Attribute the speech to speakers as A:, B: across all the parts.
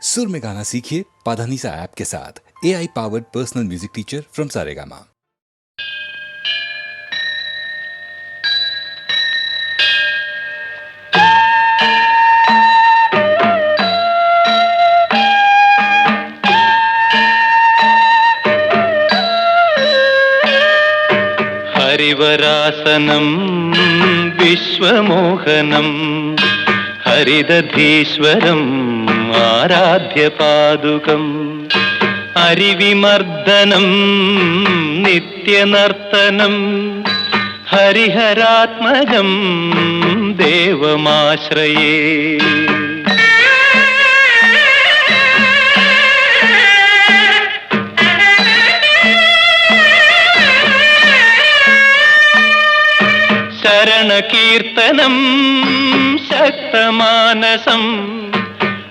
A: सुर में गाना सीखिए पाधानीसा ऐप के साथ। AI powered personal music teacher from Saregama.
B: ഹരിവരാസനം വിശ്വമോഹനം ഹരിദധീശ്വരം ആരാധ്യപാദുകം ഹരിവിമർദ്ദനം നിത്യനർത്തനം ഹരിഹരാത്മജം ദേവമാശ്രയേ. ശരണകീർത്തനം ശക്തമാനസം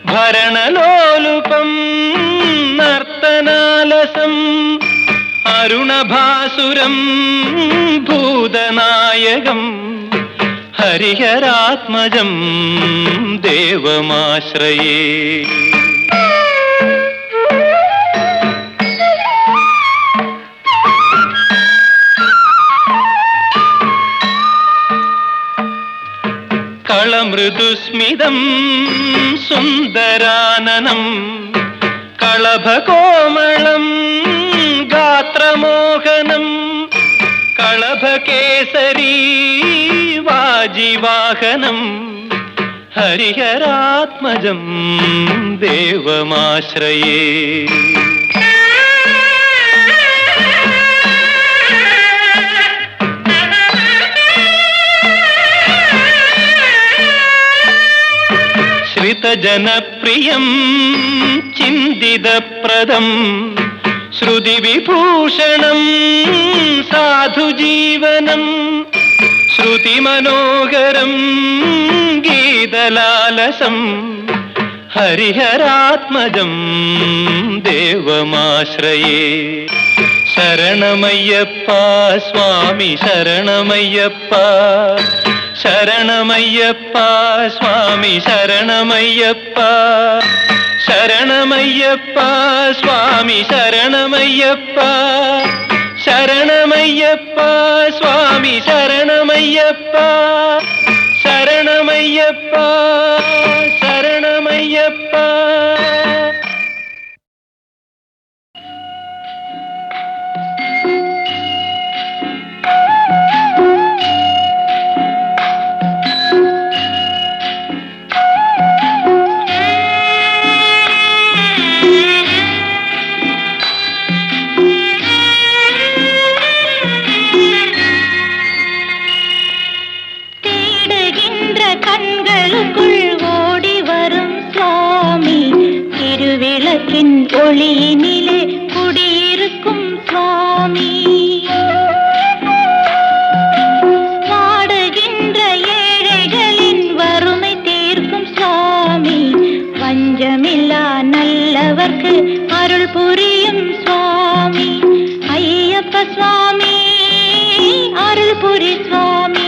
B: ഭരണലോലുപം നർത്തനാലസം അരുണഭാസുരം ഭൂതനായകം ഹരിഹരാത്മജം ദേവമാശ്രയേ. കളമൃദുസ്മിതം സുന്ദരാനനം കളഭകോമളം ഗാത്രമോഹനം കളഭകേസരീ വാജിവാഹനം ഹരിഹരാത്മജം ദേവമാശ്രയേ. ശ്രിതജനപ്രിയം ചിന്തിതപ്രദം ശ്രുതിവിഭൂഷണം സാധുജീവനം ശ്രുതിമനോഹരം ഗീതലാലസം ഹരിഹരാത്മജം ദേവമാശ്രയേ. ശരണമയ്യപ്പ സ്വാമി ശരണമയ്യപ്പ ശരണമയ്യപ്പ സ്വാമി ശരണമയ്യപ്പ ശരണമയ്യപ്പ സ്വാമി ശരണമയ്യപ്പ ശരണമയ്യപ്പ സ്വാമി ശരണമയ്യപ്പ ശരണമയ്യപ്പ ശരണമയ്യപ്പ.
C: ஒளியினிலே குடியிருக்கும் சுவாமி, வாடுகின்ற ஏழைகளின் வறுமை தீர்க்கும் சுவாமி, வஞ்சமில்லா நல்லவர்க்கு அருள் புரியும் சுவாமி, ஐயப்ப சுவாமி அருள் புரி சுவாமி.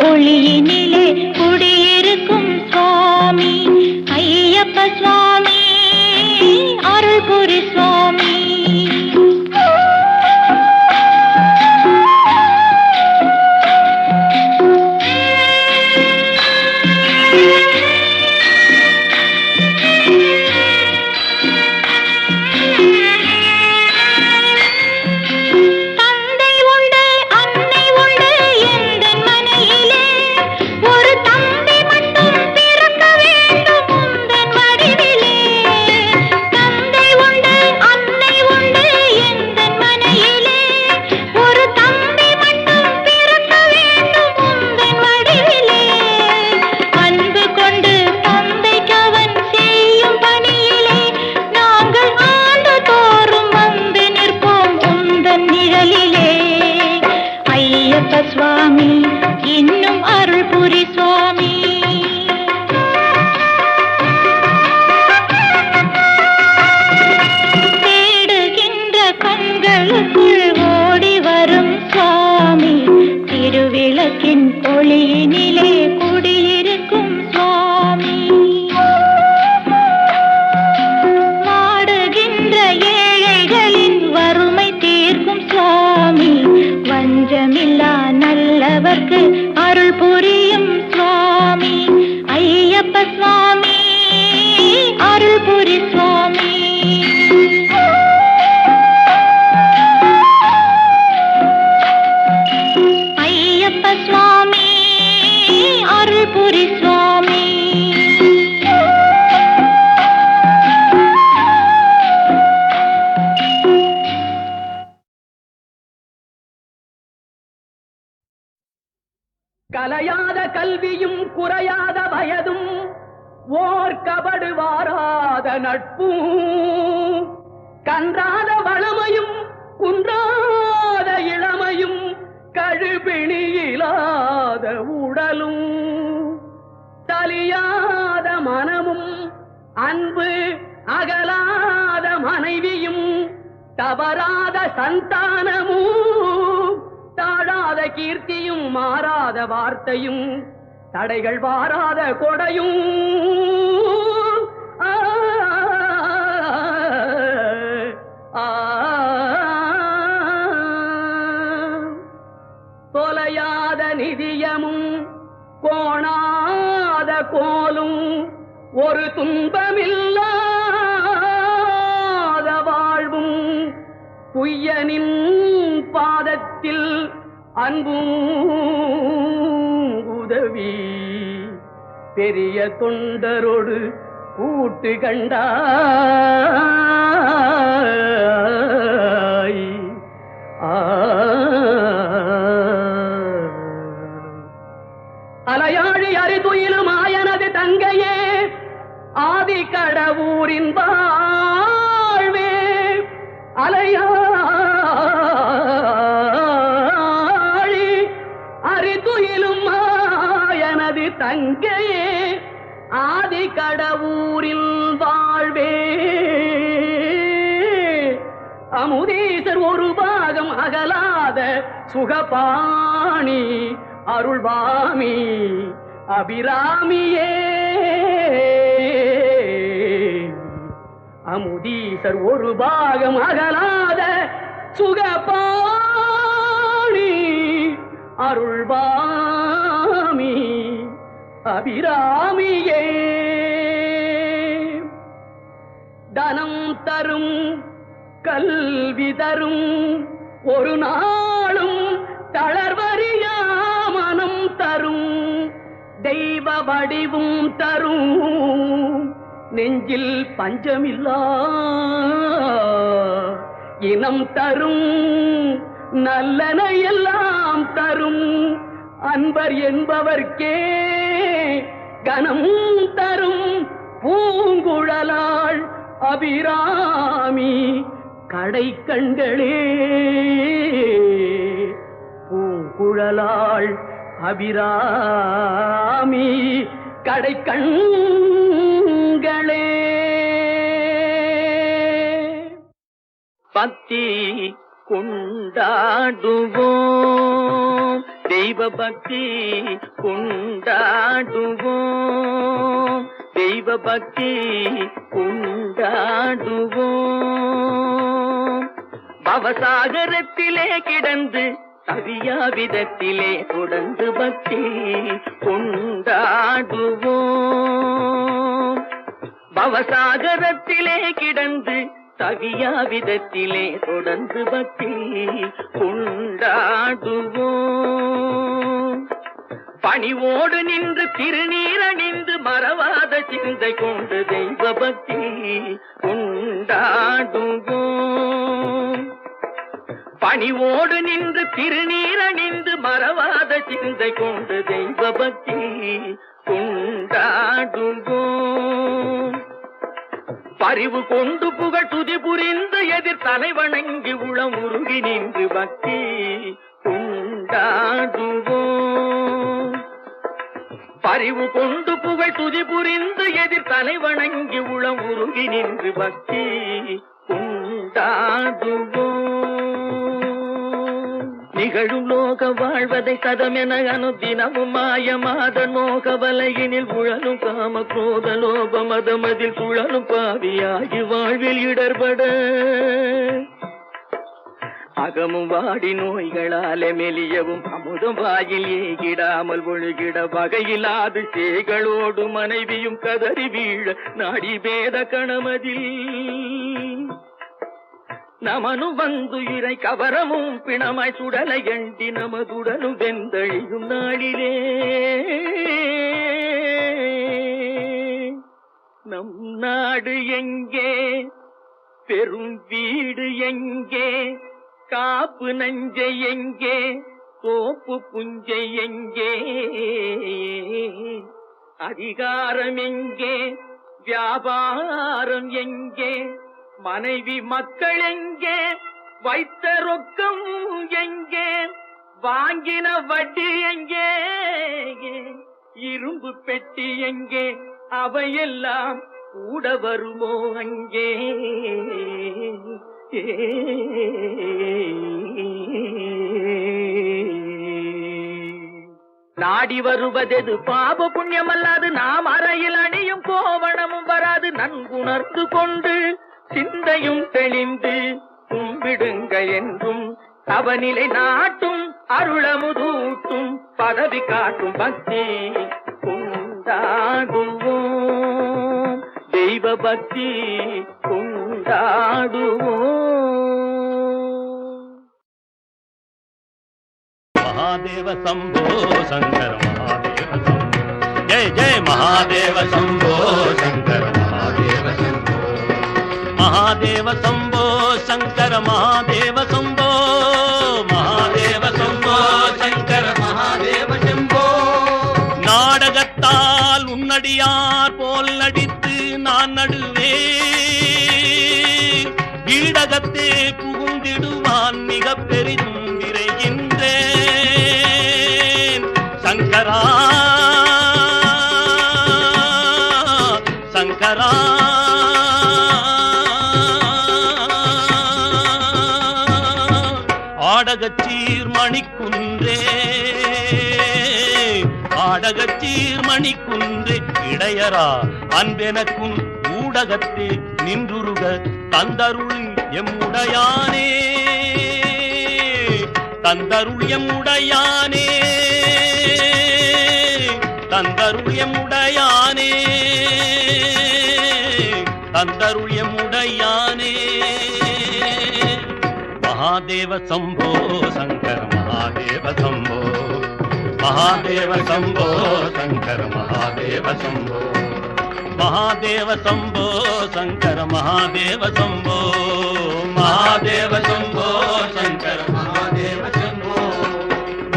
C: ஒளியினிலே குடியிருக்கும் சுவாமி, ஐயப்ப சுவாமி அருள் புரி சுவாமி. என்றும் அருள் புரி சுவாமி. தேடுகின்ற கண்களுக்குள் ஓடி வரும் சுவாமி, திருவிளக்கின் ஒளியினிலே குடியிருக்கும் சுவாமி. வாடுகின்ற ஏழைகளின் வறுமை தீர்க்கும் சுவாமி, வஞ்சமில்லா நல்லவர்க்கு அருள் புரியும் சுவாமி. ஐயப்ப சுவாமி அருள் புரி சுவாமி. ஐயப்ப சுவாமி அருள் புரி சுவாமி.
D: கலையாத கல்வியும் குறையாத வயதும் ஓர் கபடு வாராத நட்பும் கன்றாத வளமையும் குன்றாத இளமையும் கழுபிணியிலாத உடலும் தலியாத மனமும் அன்பு அகலாத மனைவியும் தவறாத சந்தானமும் தாழாத கீர்த்தியும் மாறாத வார்த்தையும் தடைகள் வாராத கொடையும் தொலையாத நிதியமும் கோணாத கோலும் ஒரு துன்பமில்லாத வாழ்வும் புய்யனின் பாதத்தில் அன்பும் உதவி பெரிய தொண்டரோடு கூட்டு கண்டாய். அலையாழி அரிதுயிலும் ஆயனது தங்கையே ஆதி கடவுரின் வாழ்வே அலையாழி அரிதுயிலும் ஆயனது தங்கையே ஆதி கடவுரில் வாழ்வே. அமுதீசர் ஒரு பாகம் அகலாத சுகபாணி அருள்வாமி அபிராமியே. அமுதீசர் ஒரு பாகம் அகலாத சுகபாணி அருள்வாமி அபிராமியே. தனம் தரும் கல்வி தரும் ஒரு நாளும் தளர்வறியா மனம் தரும் தெய்வ வடிவும் தரும் நெஞ்சில் பஞ்சமில்லா இனம் தரும் நல்லன எல்லாம் தரும் அன்பர் என்பவர்க்கே கனம் தரும் பூங்குழலாள் அபிராமி கடை கண்களே. பூங்குழலாள் அபிராமி கடை கண்களே. பக்தி கொண்டாடுவோம் தெய்வ பக்தி கொண்டாடுவோம் தெய்வ பக்தி கொண்டாடுவோம். பவசாகரத்திலே கிடந்து தவியா விதத்திலே தொடர்ந்து பக்தி கொண்டாடுவோம். பவசாகரத்திலே கிடந்து தவியா விதத்திலே தொடர்ந்து பக்தி கொண்டாடுவோம். பணிவோடு நின்று திருநீரணிந்து மறவாத சிந்தை கொண்டு தெய்வ பக்தி கொண்டாடுவோம். பணிவோடு நின்று திருநீரணிந்து மறவாத சிந்தை கொண்டு தெய்வ பக்தி கொண்டாடுவோம். பரிவு கொண்டு புகழ் துதி புரிந்து எதிர் தலை வணங்கி உளம் உருகி நின்று பக்தி கொண்டாடுவோம். பரிவு கொண்டு புகழ் துதி புரிந்து எதிர் தலை வணங்கி உளம் உருகி நின்று பக்தி உண்டாதுவோம். நிகழும் லோக வாழ்வதை சதமென அனுதினமும் மாயமாத நோக வலையினில் உழலும் காம குரோத லோப மதமதில் சுழலும் பாவியாகி வாழ்வில் இடர்பட அகமும் வாடி நோய்களாலே மெலியவும் அமுதம் வாயில் ஏகிடாமல் ஒழுகிட வகையிலாது சேகளோடு மனைவியும் கதறி வீழ நாடி பேத கணமதில் நமனு வந்து இறை கவரமும் பிணமாய் சுடலை எண்டி நமதுடனும் வெந்தழியும் நாளிலே நம் நாடு எங்கே, பெரும் வீடு எங்கே, காப்பு நஞ்சை எங்கே, தோப்பு புஞ்சை எங்கே, அதிகாரம் எங்கே, வியாபாரம் எங்கே, மனைவி மக்கள் எங்கே, வைத்த ரொக்கம் எங்கே, வாங்கின வட்டி எங்கே, இரும்பு பெட்டி எங்கே, அவையெல்லாம் கூட வருமோ அங்கே. நாடி வருவதெது பாப புண்ணியமல்லாது நாம் அறையில் அணியும் கோவணமும் வராது. நன்குணர்ந்து கொண்டு சிந்தையும் தெளிந்து கும்பிடுங்க என்றும் அவனிலை நாட்டும் அருளமுதூட்டும் பதவி காட்டும் பக்தி கொண்டாடுவோம். தெய்வ பக்தி கொண்டாடுவோம்.
E: महादेव शंभो शंकर महादेव शंभो जय जय महादेव शंभो शंकर महादेव शंभो महादेव शंभो शंकर महादेव शंभो महादेव शंभो शंकर महादेव शंभो நாடகத்தால் உன்னடியார் போல் நடித்து நான் நடுவே வீடகத்தே புகுந்திடுவான் மிக பெரிதும் விரைகின்றேன் சங்கரா சங்கரா ஆடகச்சீர் மணிக்குன்றே ஆடகச்சீர் மணிக்குன்றே இடையரா அன்பெனக்கும் ஊடகத்தே நின்றுருக தந்தருள் எம்முடையானே தந்தருள் எம்முடையானே தந்தருள் எம்முடையானே தந்தருள் எம்முடையானே महादेव शंभो शंकर महादेव शंभो महादेव शंभो शंकर महादेव शंभो महादेव शंभो शंकर महादेव शंभो महादेव शंभो शंकर महादेव शंभो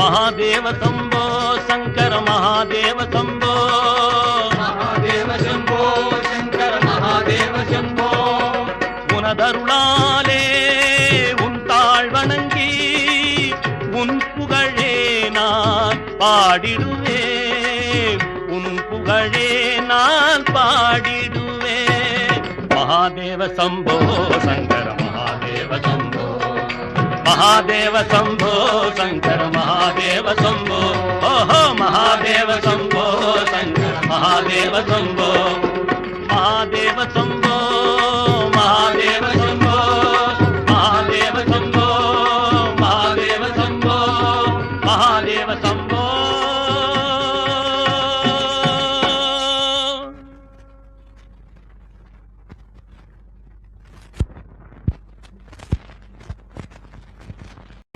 E: महादेव शंभो शंकर महादेव शंभो महादेव शंभो शंकर महादेव शंभो உனதருளாலே வணங்கி உன் புகழே நான் பாடிடுவேன் உன் புகழே நான் பாடிடுவேன் महादेव शंभो शंकर महादेव शंभो महादेव शंभो शंकर महादेव शंभो ओहो महादेव शंभो शंकर महादेव शंभो महादेव शंभो महादेव शंभो महादेव शंभो महादेव शंभो महादेव शंभो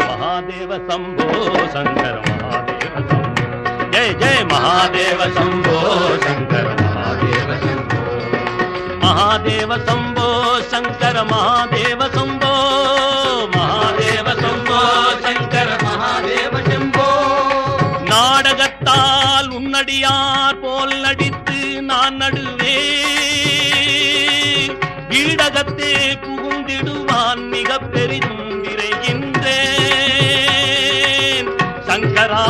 E: महादेव शंभो शंकर महादेव शंभो जय जय महादेव शंभो शंकर महादेव शंभो महादेव शंभो शंकर महादेव शंभो महादेव शंभो शंकर महादेव शंभो நாடகத்தால் உன்னடியார் போல் நடித்து நான் நடுவே வீடகத்தே புகுந்திடுவான் மிக பெரிதும் விரைகின்றேன் சங்கரா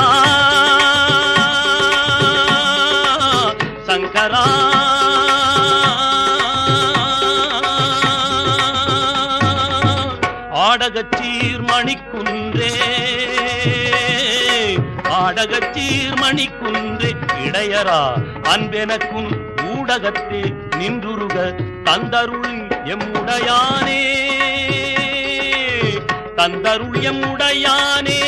E: சங்கரா ஆடகச்சீர் மணிக்குன்றே ஆடகச்சீர் மணிக்குன்றே இடையரா அன்பெனக்கும் ஊடகத்தே நின்றுருக தந்தருள் எம்முடையானே தந்தருள் எம்முடையானே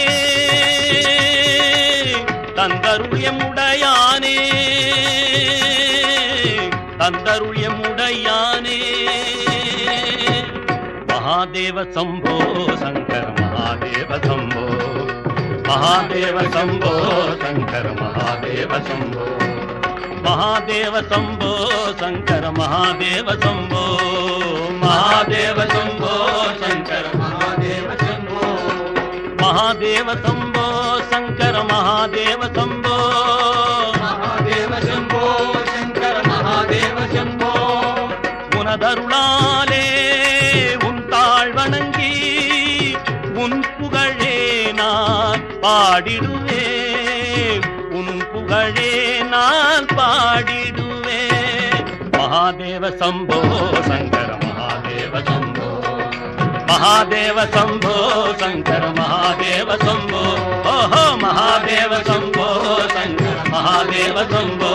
E: தந்தருள் எம்முடையானே தந்தருள் எம்முடையானே महादेव शंभो शंकर महादेव शंभो महादेव शंभो शंकर महादेव शंभो महादेव शंभो शंकर महादेव शंभो महादेव शंभो शंकर महादेव शंभो महादेव शंभो शंकर महादेव शंभो महादेव शंभो शंकर महादेव शंभो உனதருளாலே வணங்கி உன் புகழே நான் பாடிடுவேன் உன் புகழே நான் பாடிடுவேன் महादेव शंभो शंकर महादेव शंभो महादेव शंभो शंकर महादेव शंभो ओहो महादेव शंभो शंकर महादेव शंभो